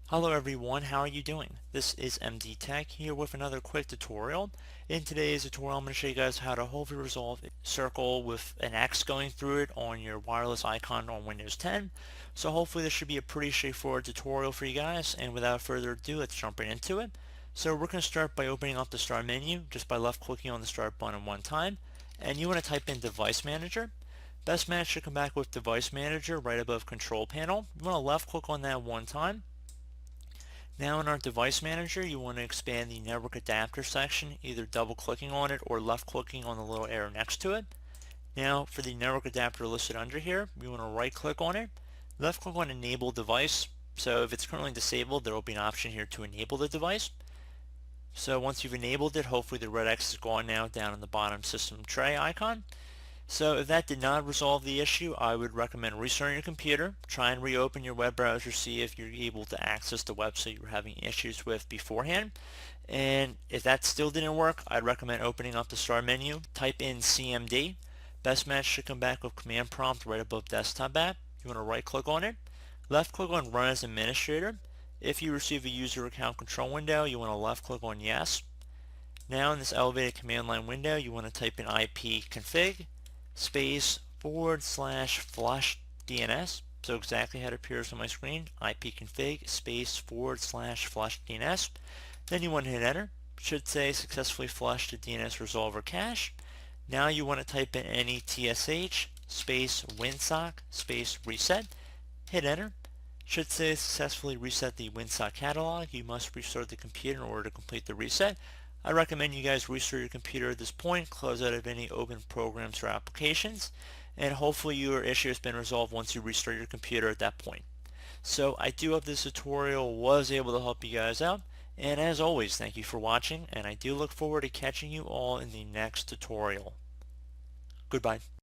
Hello everyone, how are you doing? This is MD Tech here with another quick tutorial. In today's tutorial I'm going to show you guys how to hopefully resolve a circle with an X going through it on your wireless icon on Windows 10. So hopefully this should be a pretty straightforward tutorial for you guys, and without further ado, let's jump right into it. So we're going to start by opening up the start menu just by left clicking on the start button one time, and you want to type in Device Manager. Best match should come back with Device Manager right above Control Panel. You want to left click on that one time. Now in our device manager, you want to expand the network adapter section, either double clicking on it or left clicking on the little arrow next to it. Now for the network adapter listed under here, you want to right click on it, left click on enable device. So if it's currently disabled, there will be an option here to enable the device. So once you've enabled it, hopefully the red X is gone now down in the bottom system tray icon. So if that did not resolve the issue, I would recommend restarting your computer. Try and reopen your web browser, see if you're able to access the website you were having issues with beforehand. And if that still didn't work, I'd recommend opening up the start menu, type in CMD. Best match should come back with command prompt right above desktop app. You want to right click on it, left click on run as administrator. If you receive a user account control window, you want to left click on yes. Now in this elevated command line window, you want to type in ipconfig space /flush DNS. So exactly how it appears on my screen, ipconfig space /flush DNS. Then you want to hit enter. It should say successfully flushed to DNS resolver cache. Now you want to type in netsh space winsock space reset. Hit enter. Should say successfully reset the winsock catalog. You must restart the computer in order to complete the reset. I recommend you guys restart your computer at this point, close out of any open programs or applications, and hopefully your issue has been resolved once you restart your computer at that point. So I do hope this tutorial was able to help you guys out, and as always, thank you for watching, and I do look forward to catching you all in the next tutorial. Goodbye.